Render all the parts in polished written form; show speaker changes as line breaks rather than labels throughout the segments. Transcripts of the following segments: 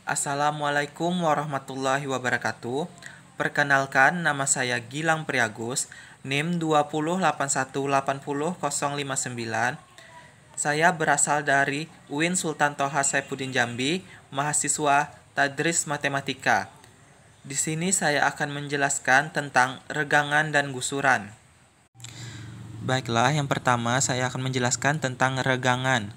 Assalamualaikum warahmatullahi wabarakatuh. Perkenalkan, nama saya Gilang Priagus, NIM 208180059. Saya berasal dari UIN Sultan Toha Saifuddin Jambi, mahasiswa Tadris Matematika. Di sini saya akan menjelaskan tentang regangan dan gusuran. Baiklah, yang pertama saya akan menjelaskan tentang regangan.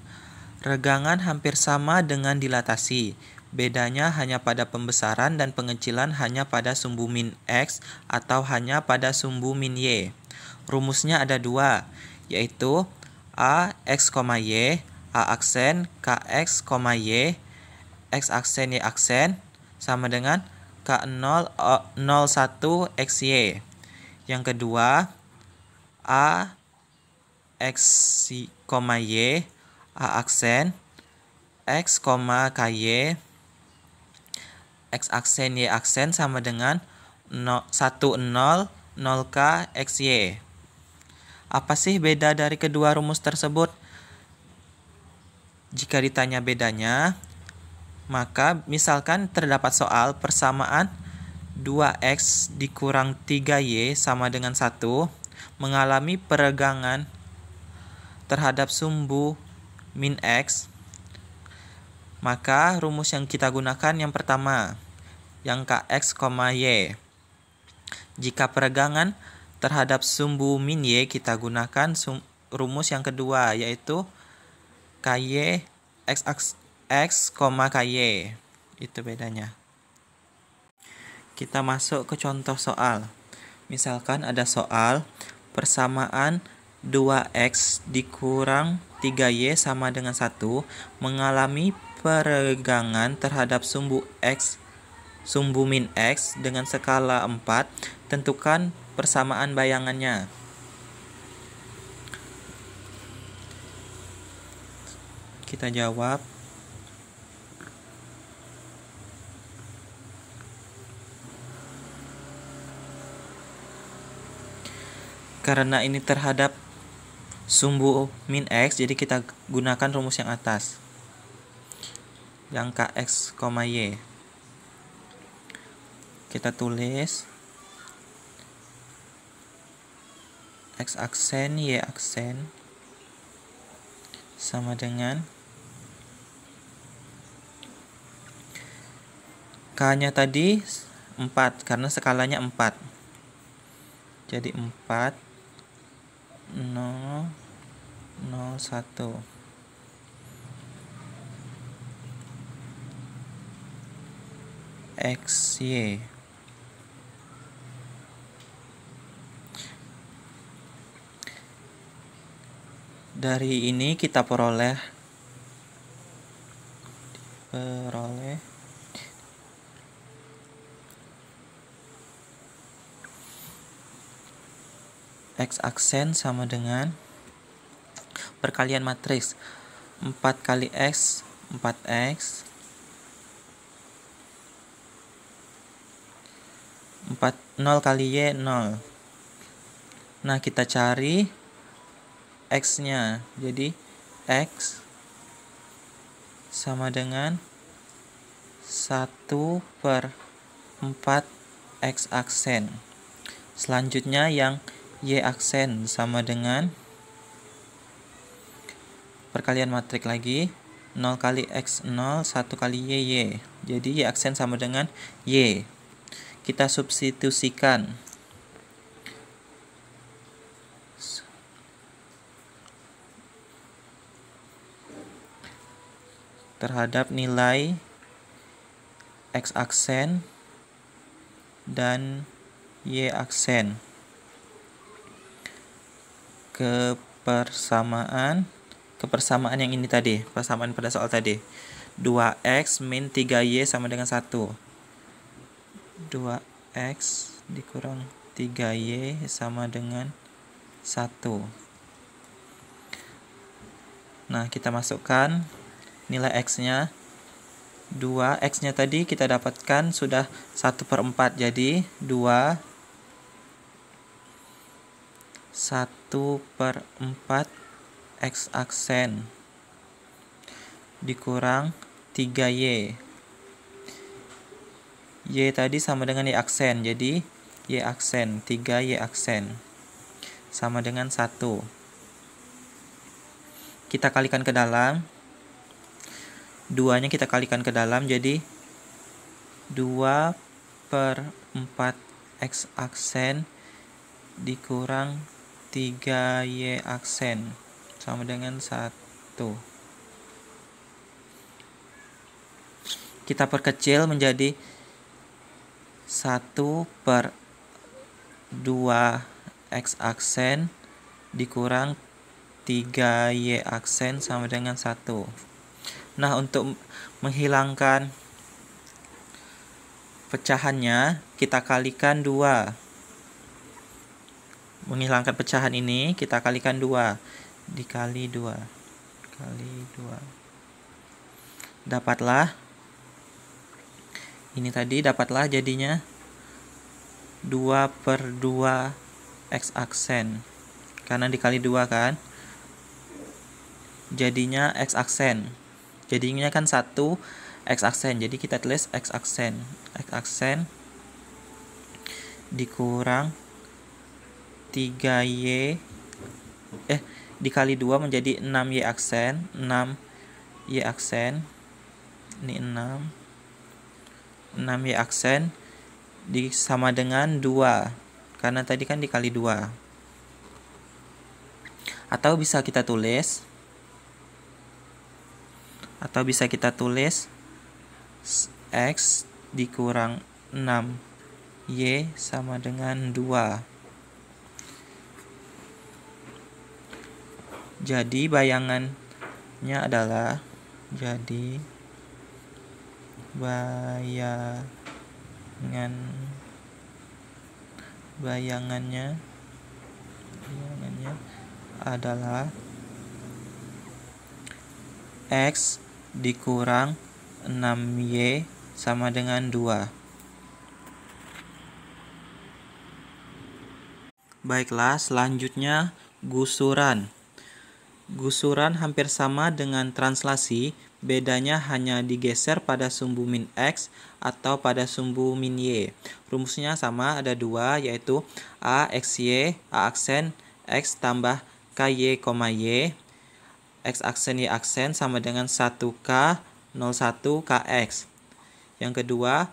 Regangan hampir sama dengan dilatasi. Bedanya hanya pada pembesaran dan pengecilan hanya pada sumbu min X atau hanya pada sumbu min Y. Rumusnya ada dua, yaitu A X, Y, A aksen, KX, Y, X aksen, Y aksen, sama dengan K0, 01, XY. Yang kedua, A X, Y, A aksen, X, KY, X aksen, Y aksen sama dengan 10, 0K, XY. Apa sih beda dari kedua rumus tersebut? Jika ditanya bedanya, maka misalkan terdapat soal persamaan 2X dikurang 3Y sama dengan 1 mengalami peregangan terhadap sumbu min X, maka rumus yang kita gunakan yang pertama, yang KX, Y. Jika peregangan terhadap sumbu min Y, kita gunakan rumus yang kedua, yaitu KY, X, KY. Itu bedanya. Kita masuk ke contoh soal. Misalkan ada soal persamaan 2X dikurang 3Y sama dengan 1 mengalami peregangan terhadap sumbu min X dengan skala 4. Tentukan persamaan bayangannya. Kita jawab. Karena ini terhadap sumbu min X, jadi kita gunakan rumus yang atas, yang KX, Y. Kita tulis X aksen, Y aksen sama dengan K-nya tadi 4 karena skalanya 4. Jadi 4, 0, 0, 1. XY. Dari ini kita peroleh X aksen sama dengan perkalian matriks 4 kali X, 4X, 0 kali Y, 0. Nah, kita cari X-nya. Jadi X sama dengan 1/4 X aksen. Selanjutnya yang Y aksen sama dengan perkalian matriks lagi, 0 kali X 0, 1 kali Y. Jadi Y aksen sama dengan Y. Kita substitusikan. Terhadap nilai X aksen dan Y aksen ke persamaan yang ini tadi, persamaan pada soal tadi. 2X min 3Y sama dengan 1. 2X dikurang 3Y sama dengan 1. Nah, kita masukkan nilai X-nya. 2X-nya tadi kita dapatkan sudah 1/4. Jadi 2 1/4 X aksen dikurang 3Y Y tadi sama dengan Y aksen. Jadi Y aksen, 3Y aksen. Sama dengan 1. Kita kalikan ke dalam. 2-nya kita kalikan ke dalam. Jadi 2/4 X aksen dikurang 3Y aksen. Sama dengan 1. Kita perkecil menjadi 1/2 X aksen dikurang 3Y aksen sama dengan 1. Nah, untuk menghilangkan pecahannya, kita kalikan 2. Menghilangkan pecahan ini, kita kalikan 2. Dikali 2. Kali 2. Dapatlah. Ini tadi dapatlah jadinya 2/2 X aksen. Karena dikali 2 kan. Jadinya X aksen. Jadinya kan 1 X aksen. Jadi kita tulis X aksen. X aksen dikurang 3Y dikali 2 menjadi 6Y aksen. 6Y aksen. Ini 6Y aksen sama dengan 2. Karena tadi kan dikali 2. Atau bisa kita tulis X dikurang 6Y sama dengan 2. Jadi bayangannya adalah bayangannya adalah X dikurang 6Y sama dengan 2. Baiklah, selanjutnya gusuran. Gusuran hampir sama dengan translasi, bedanya hanya digeser pada sumbu min X atau pada sumbu min Y. Rumusnya sama, ada 2, yaitu A XY, A aksen X tambah KY, Y. X aksen Y aksen sama dengan 1K 01 KX. Yang kedua,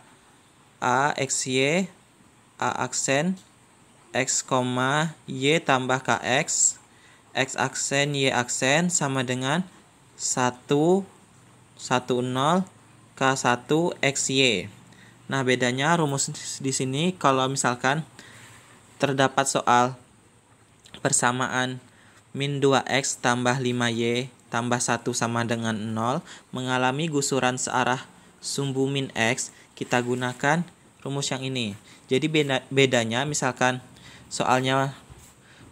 A XY, A aksen X, Y tambah KX. X aksen Y aksen sama dengan 110 K1 XY. Nah, bedanya rumus di sini kalau misalkan terdapat soal persamaan min 2X tambah 5Y tambah 1 sama dengan 0 mengalami gusuran searah sumbu min X, kita gunakan rumus yang ini. Jadi bedanya misalkan soalnya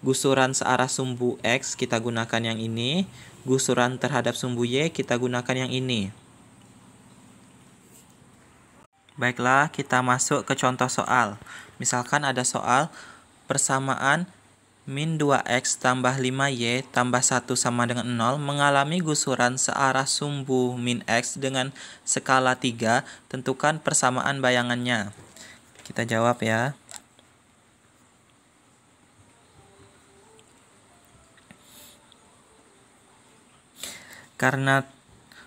gusuran searah sumbu X, kita gunakan yang ini. Gusuran terhadap sumbu Y, kita gunakan yang ini. Baiklah, kita masuk ke contoh soal. Misalkan ada soal persamaan min 2X tambah 5Y tambah 1 sama dengan 0 mengalami gusuran searah sumbu min X dengan skala 3. Tentukan persamaan bayangannya. Kita jawab ya. Karena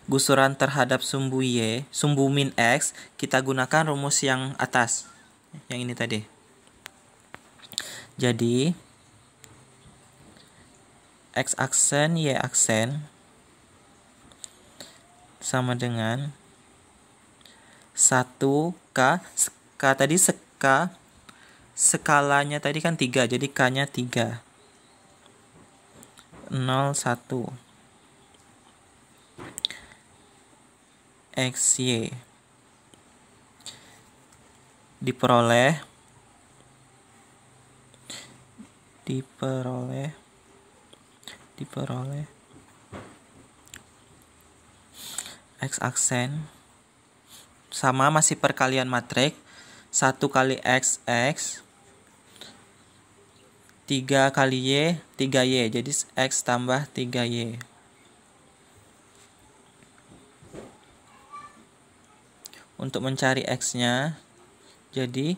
gusuran terhadap sumbu Y, sumbu min X, kita gunakan rumus yang atas. Yang ini tadi. Jadi, X aksen Y aksen sama dengan 1K. K tadi skalanya tadi kan 3, jadi K-nya 3. 0, 1. XY diperoleh X aksen sama masih perkalian matrik 1 kali X 3 kali Y 3Y, jadi X tambah 3Y. Untuk mencari X-nya, Jadi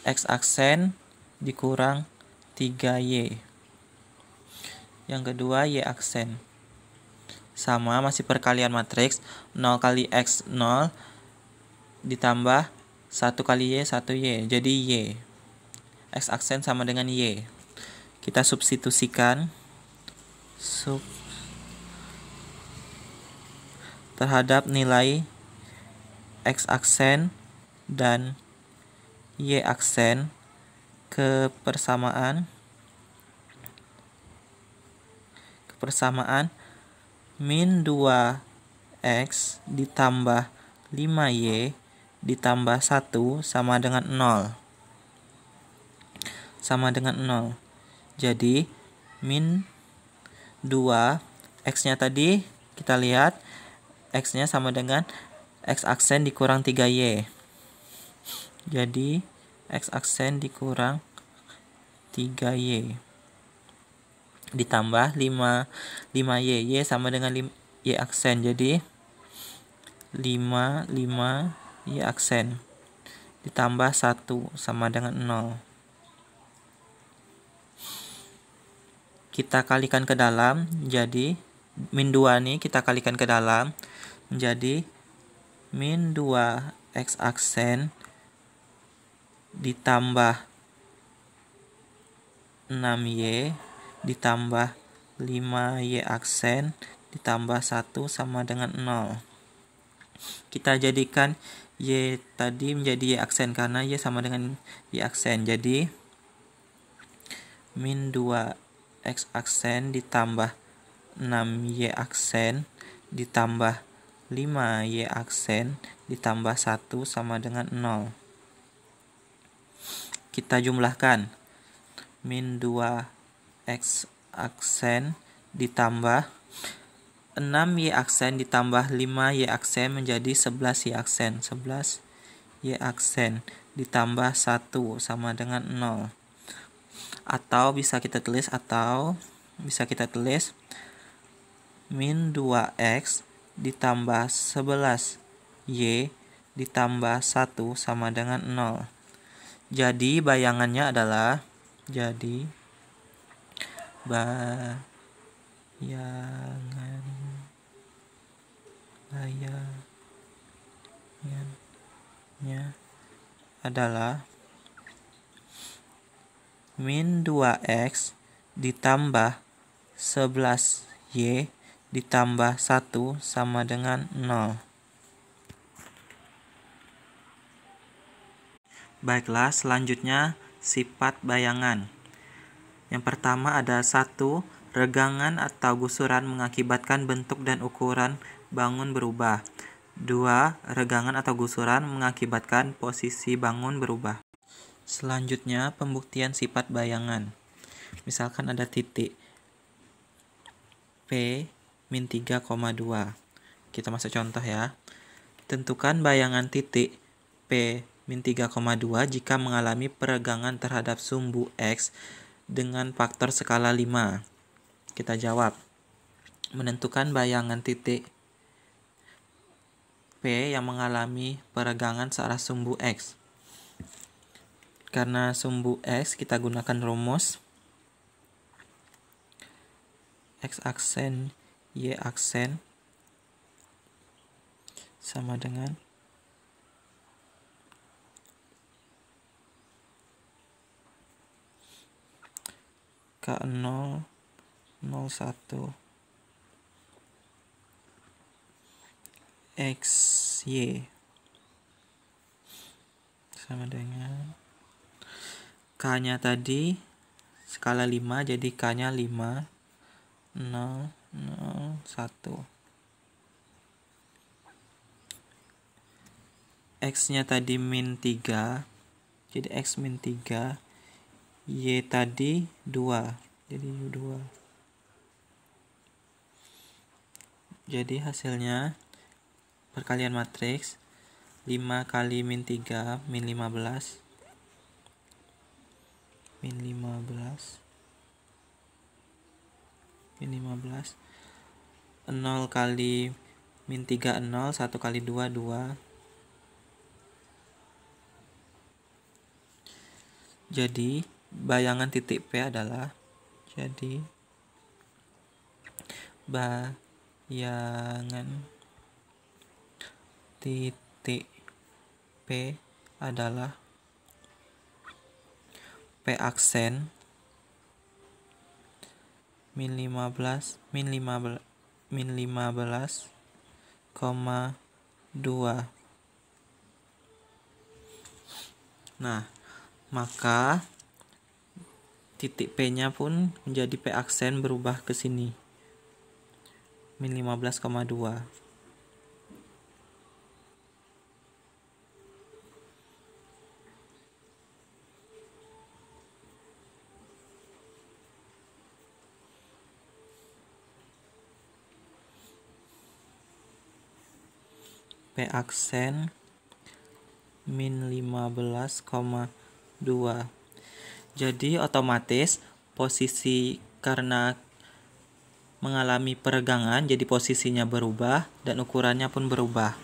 X aksen dikurang 3Y. Yang kedua Y aksen. Sama, masih perkalian matriks. 0 kali X 0 ditambah 1 kali Y 1Y. Jadi Y. X aksen sama dengan Y. Kita substitusikan terhadap nilai X aksen dan Y aksen ke persamaan min 2X ditambah 5Y ditambah 1 sama dengan 0. Sama dengan 0. Jadi min 2 X-nya tadi kita lihat X-nya sama dengan X aksen dikurang 3Y. Jadi X aksen dikurang 3Y ditambah 5Y. Y sama dengan Y aksen. Jadi 5Y aksen ditambah 1 sama dengan 0. Kita kalikan ke dalam, jadi min 2 nih kita kalikan ke dalam, menjadi min 2 X aksen ditambah 6Y ditambah 5Y aksen ditambah 1 sama dengan 0. Kita jadikan Y tadi menjadi Y aksen karena Y sama dengan Y aksen. Jadi min 2 X aksen ditambah 6Y aksen ditambah 5Y aksen ditambah 1 sama dengan 0. Kita jumlahkan. Min 2 X aksen ditambah 6Y aksen ditambah 5Y aksen menjadi 11Y aksen. 11Y aksen ditambah 1 sama dengan 0. Atau bisa kita tulis min 2X ditambah 11Y ditambah 1 sama dengan 0. Jadi bayangannya adalah bayangannya adalah min 2X ditambah 11Y ditambah 1 sama dengan 0. Baiklah, selanjutnya sifat bayangan. Yang pertama ada 1. Regangan atau gusuran mengakibatkan bentuk dan ukuran bangun berubah. 2. Regangan atau gusuran mengakibatkan posisi bangun berubah. Selanjutnya, pembuktian sifat bayangan. Misalkan ada titik P min 3,2. Kita masuk contoh ya. Tentukan bayangan titik P min 3,2 jika mengalami peregangan terhadap sumbu X dengan faktor skala 5. Kita jawab. Menentukan bayangan titik P yang mengalami peregangan searah sumbu X. Karena sumbu X kita gunakan rumus X aksen Y aksen sama dengan K0 01 XY sama dengan K-nya tadi skala 5, jadi K-nya 5, 0, 0, 1. X-nya tadi min 3, jadi X min 3. Y tadi 2, jadi U2. Jadi hasilnya perkalian matriks 5 kali min 3 min 15 min 15 0 kali min 3 0, 1 kali 2 2, Jadi bayangan titik P adalah bayangan titik P adalah P aksen min 15, 2. Nah, maka titik P-nya pun menjadi P aksen berubah ke sini. Min 15,2. P aksen min 15,2. Jadi otomatis posisi karena mengalami peregangan, jadi posisinya berubah dan ukurannya pun berubah.